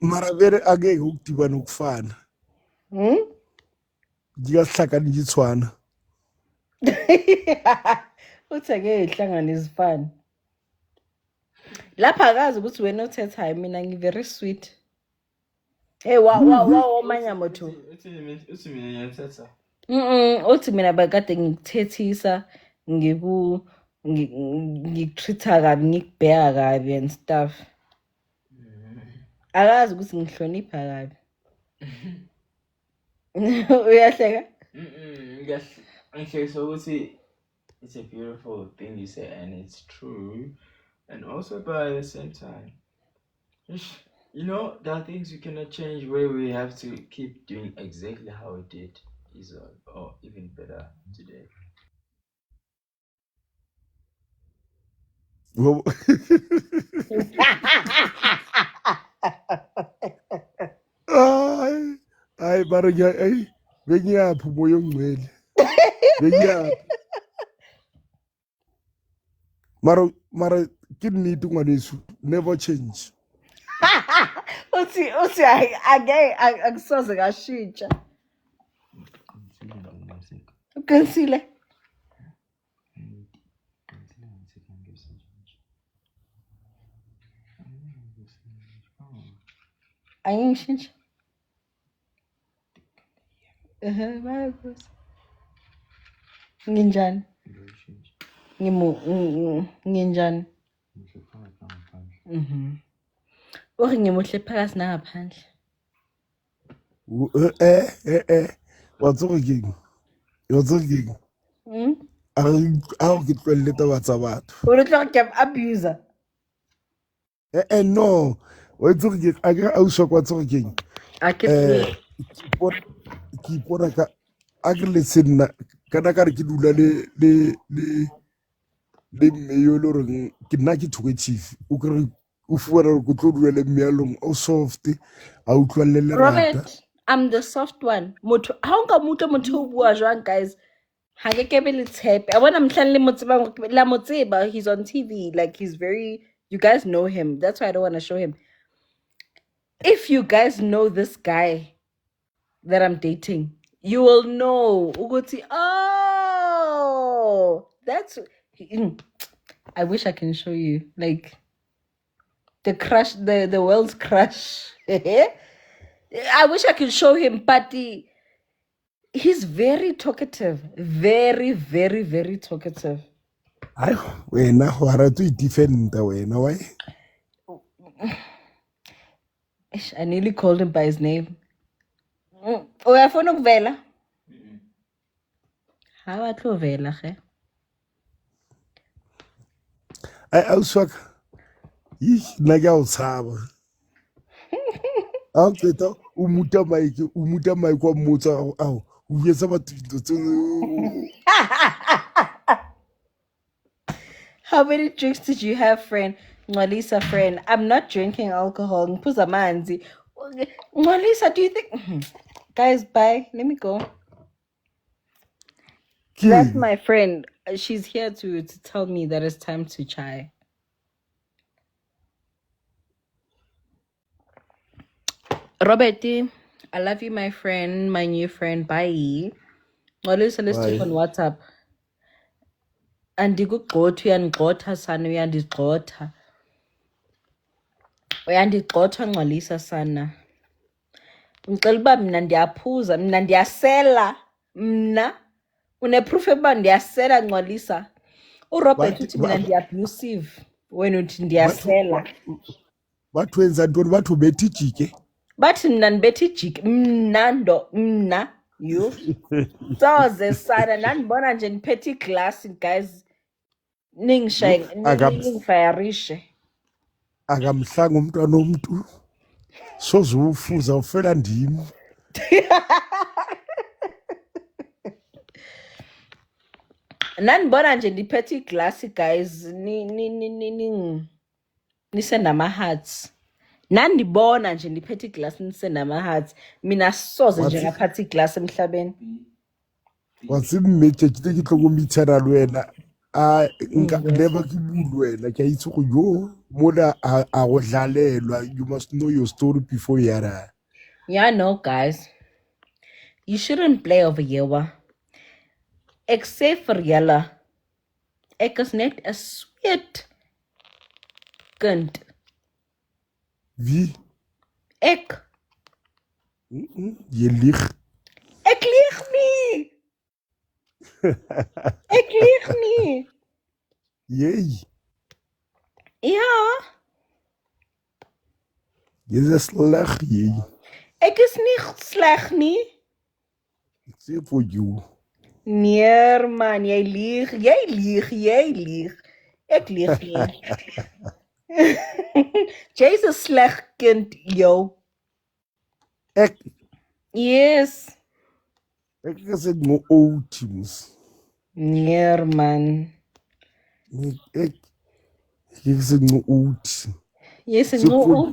mara vere angeke ukudibana ukufana ngiyasihlakani ngithwana Uthi ake ihlangane izifana. Lapha akazi ukuthi wena uthethayo mina ngi very sweet. Hey wa manya motho. Uthi mina ngiyathetha. Uthi mina bakade ngikuthethisa ngikutreata kabi ngikubheka kabi and stuff. Akazi ukuthi ngihlonipha kabi. Uyahleka? Ngihlekisa ukuthi it's a beautiful thing you say and it's true. And also but at the same time, you know, there are things you cannot change where we have to keep doing exactly how we did is or even better today. hayi mara bengiyaphi umoya ongcwele bengiyaphi mara ke nnete ngwaneso never change uthi ake akusoze kashintsha. Uqinisile? Ayishintsha. Bayakuzwa. Nginjani? Nginjani? Uri ngimuhle phakathi nangaphandle. watsogo keng a go ke tlwelele taba tsa batho O lo tlo ke abuser. no wa itse gore a ke auswa kwa tsogo keng A ke ke ipona ka a ke le senna kana ka re ke dula le mme yo le goreng ke nna ke thoke chief o kry o fuana gore ko tlo dula le mme yalong o soft a utlwalele lerata Robert, I'm the soft one. Motho ha o nka mutlo motho o bua jwang guys? Ha ke ke be le tshepe. A bona mhlane le motseba la motseba, he's on TV like he's very, you guys know him. That's why I don't want to show him. If you guys know this guy that I'm dating, you will know ukuthi oh, that's I wish I can show you like the crush, the world's crush. I wish I could show him, but he's very talkative. Very, very, very talkative. hayi wena wa rata o defenda wena why I nearly called him by his name. uyafuna ukuvela hawathi uvela he awuswaka nna ke a o tshaba a o qeta o muta maike wa mmotsa ao o buetsa batho dilo tse How many drinks did you have, friend? Ngolisa, friend. I'm not drinking alcohol. Ngiphuza amanzi. Ngolisa, do you think... Guys, bye. Let me go. That's my friend. She's here to tell me that it's time to chai. Roberti, I love you, my friend, my new friend. Bye. Ngolisa, let's talk on WhatsApp. Andikugxotha uyandigxotha sana uyandigxotha Ngcolisa sana ngicela uba mina ndiyaphuza mina ndiyasela mna uneproof yokuba ndiyasela Ngcolisa uRobert uthi mina ndi-abusive wena uthi ndiyasela bathi wenza ntoni bathi ubetha ijike bathi mna ndibetha ijiki mna you soze sana nandibona nje ndiphethe iglasi guys ningifayarishe akamhlanga umntwana omntu soze ufuza ufela ndim nandibona nje ndiphethe iglasi guys nisenama-hearts nandibona nje ndiphethe iglasi nisenama-hearts mina soze nje ngaphatha iglasi emhlabeni wasimmeche ke ke tlokomithana le wena never ke bule wena ke a itse go yo mola a go dlalelwa you must know your story before yara yeah no guys you shouldn't play over here except for Yella ek is net 'n sweet kind wie ek jy lieg ek lieg nie ek lieg nie jy ja is sleg jy ek is nie sleg nie ek sê vir jou nee man jy lieg ek lieg nie Jay's 'n sleg kind yo ek yes ek sê ngo outs nee man ek sê ngo outs yes no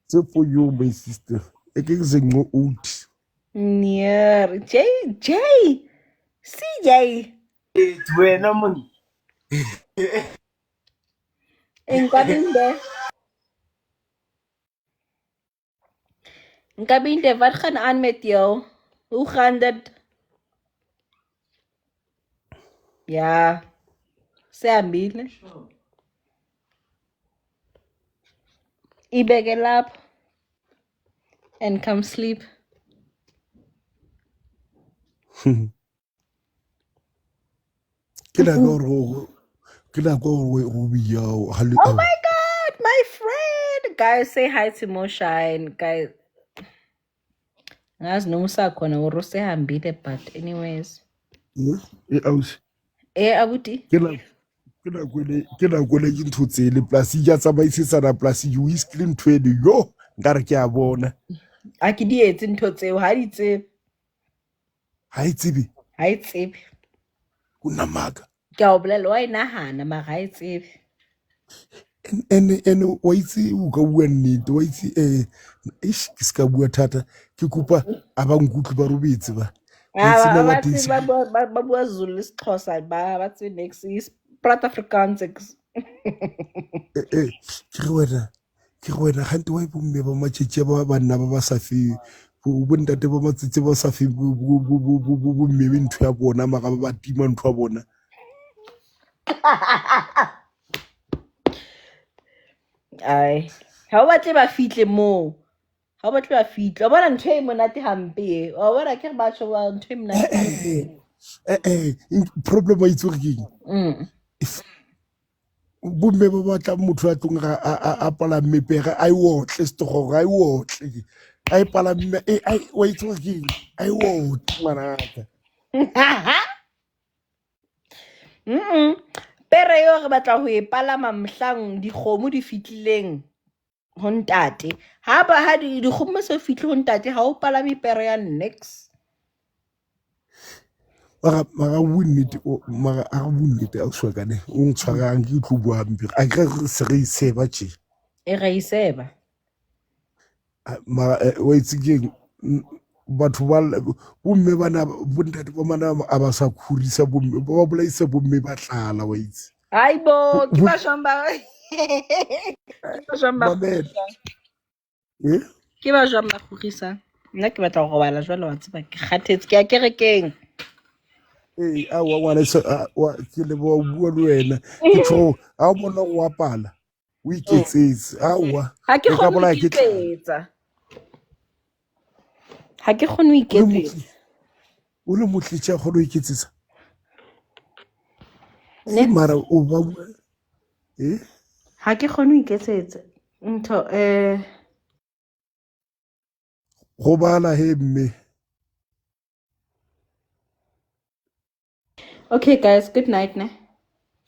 so for you my sister ek sê ngo outs nee Jay see Jay Wena man. Nkabinde, wat gaan aan met jou? Hoe gaan dit? Ja, sihambile. Ibeke lapho and come sleep. ke la go biyao Oh my God, my friend. Guys, say hi to Moshine. Guys, ngazi noma usakhona or usehambile, but anyways. aus Abuti. ke la kwele ke ntho tsele plus ya tsamaisetsana plus you is clean trade yo nkare ke a bona A ke di etse ntho tseo ha di tsebe. ha itsebe Ha e tsebe. una maka Ke a o bolela wa inahana mara ha e tsebe. and wa itse o ka bua nnete wa itse ke ska bua thata ke kopa aba nkutlu ba robetse ba Ba bua Zulu isiXhosa ba tse next is South Afrikaans. ke wena gante wa bomme ba matšhetše ba banna ba sa fe bontate ba matsetse ba sa fe bomme be ntho ya bona maga ba tima ntho ya bona Ai ha o batle ba fihle moo ha o batle ba fihle o bona ntho e monate hampe o bona ke ba tšho ba ntho e monate hampe problem wa itse gore ke bomme ba batla motho a tlong a pala mmepega a e otle setogoro a e otle ai palame ai wa itse wa ke ai wo ngwanaka Pere yo re batla ho e palama mohlang dikgomo di fitlileng ho ntate. Ha ba ha dikgomo se fihle ho ntate ha o palame pere ya next. mara bunnete mara a bunnete a swa ka ne o ntshwarang ke tlo bua hampe a ke re se re iseba tje E ra iseba. mara wa itse ke batho ba bomme bana bontate ba mana a ba sa khurisa bomme ba bolaisa bomme ba tlala wa itse Aibo ke ba jamba ke ba jamba mamela ke ba jamba khurisa nna ke batla go bala jwale wa tseba ke kgathetse ke a kerekeng a wa ngwana se wa ke le bo bua le wena ke tlo a bona go apala o iketsetse a wa ha ke kgone ho iketsetsa ha ke kgone ho iketsetsa o le motlitse a kgone ho iketsetsa ne mara o ba ha ke kgone ho iketsetsa ntho go bala he mme. Okay guys, good night ne.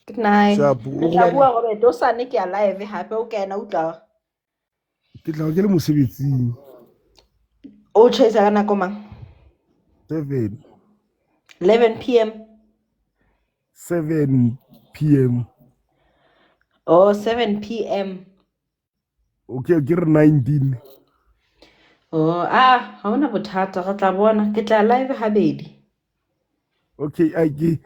Good night. Shabu Tla bua go be tosane ke a live hape o kena o tla. Ke tla ke le mosebetsing. O tshwetsa kana komang? 7 11 p.m. 7 p.m. Oh, 7 p.m. Okay, ke re 19. Oh, ha hona bothata re tla bona ke tla live habedi. Okay, ai ke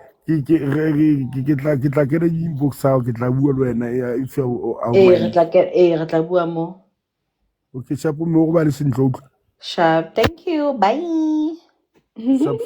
tla ke re inbox ao ke tla bua le wena if re tla bua mo. Okay, shapo mo go ba le sentlo. Sharp. Thank you. Bye. Sharp.